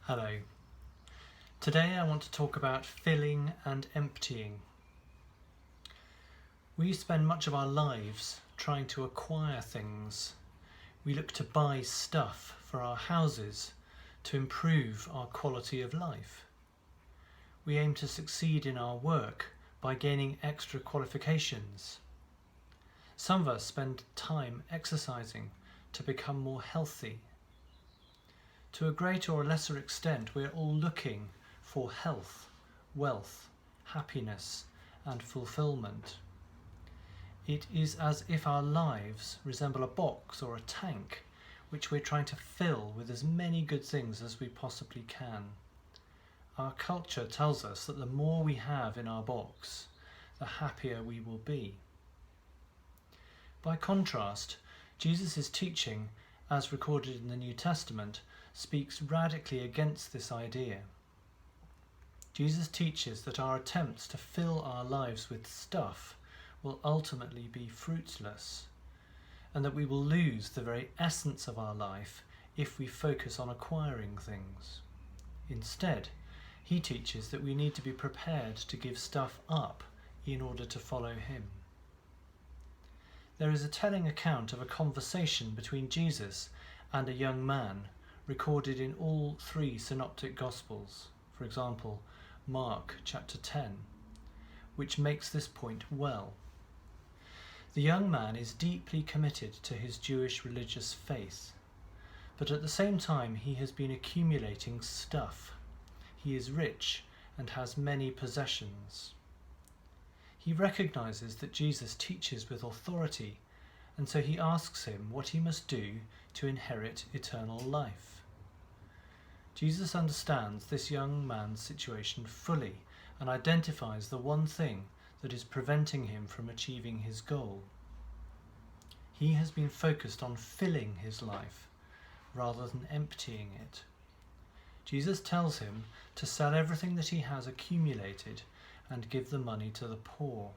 Hello. Today I want to talk about filling and emptying. We spend much of our lives trying to acquire things. We look to buy stuff for our houses to improve our quality of life. We aim to succeed in our work by gaining extra qualifications. Some of us spend time exercising to become more healthy. To a greater or lesser extent, we're all looking for health, wealth, happiness, and fulfillment. It is as if our lives resemble a box or a tank which we're trying to fill with as many good things as we possibly can. Our culture tells us that the more we have in our box, the happier we will be. By contrast, Jesus' teaching, as recorded in the New Testament, speaks radically against this idea. Jesus teaches that our attempts to fill our lives with stuff will ultimately be fruitless, and that we will lose the very essence of our life if we focus on acquiring things. Instead, he teaches that we need to be prepared to give stuff up in order to follow him. There is a telling account of a conversation between Jesus and a young man recorded in all three synoptic gospels, for example, Mark chapter 10, which makes this point well. The young man is deeply committed to his Jewish religious faith, but at the same time he has been accumulating stuff. He is rich and has many possessions. He recognizes that Jesus teaches with authority, and so he asks him what he must do to inherit eternal life. Jesus understands this young man's situation fully and identifies the one thing that is preventing him from achieving his goal. He has been focused on filling his life rather than emptying it. Jesus tells him to sell everything that he has accumulated and give the money to the poor.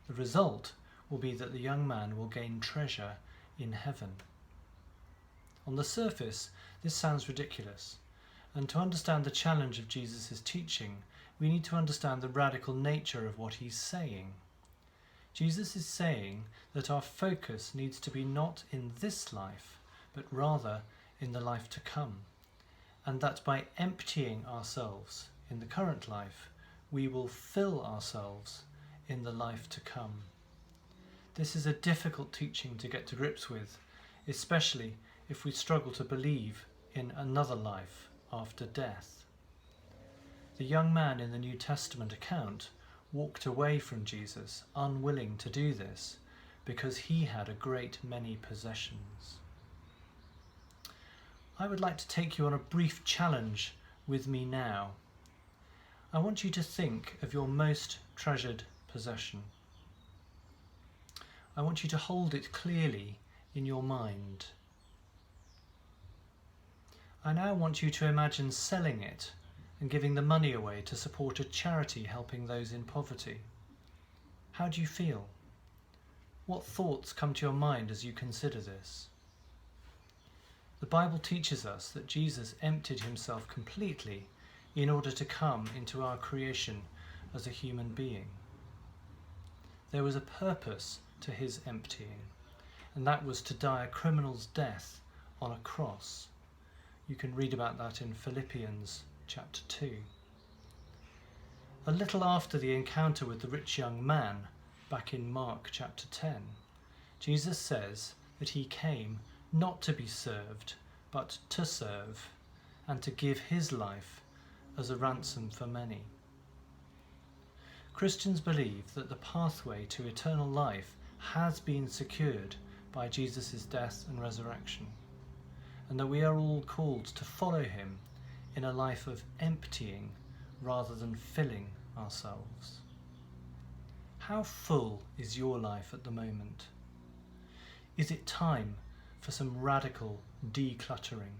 The result will be that the young man will gain treasure in heaven. On the surface, this sounds ridiculous, and to understand the challenge of Jesus' teaching, we need to understand the radical nature of what he's saying. Jesus is saying that our focus needs to be not in this life, but rather in the life to come, and that by emptying ourselves in the current life, we will fill ourselves in the life to come. This is a difficult teaching to get to grips with, especially if we struggle to believe in another life after death. The young man in the New Testament account walked away from Jesus, unwilling to do this, because he had a great many possessions. I would like to take you on a brief challenge with me now. I want you to think of your most treasured possession. I want you to hold it clearly in your mind. I now want you to imagine selling it and giving the money away to support a charity helping those in poverty. How do you feel? What thoughts come to your mind as you consider this? The Bible teaches us that Jesus emptied himself completely in order to come into our creation as a human being. There was a purpose to his emptying, and that was to die a criminal's death on a cross. You can read about that in Philippians chapter 2. A little after the encounter with the rich young man, back in Mark chapter 10, Jesus says that he came not to be served, but to serve, and to give his life as a ransom for many. Christians believe that the pathway to eternal life has been secured by Jesus' death and resurrection, and that we are all called to follow him in a life of emptying rather than filling ourselves. How full is your life at the moment? Is it time for some radical decluttering?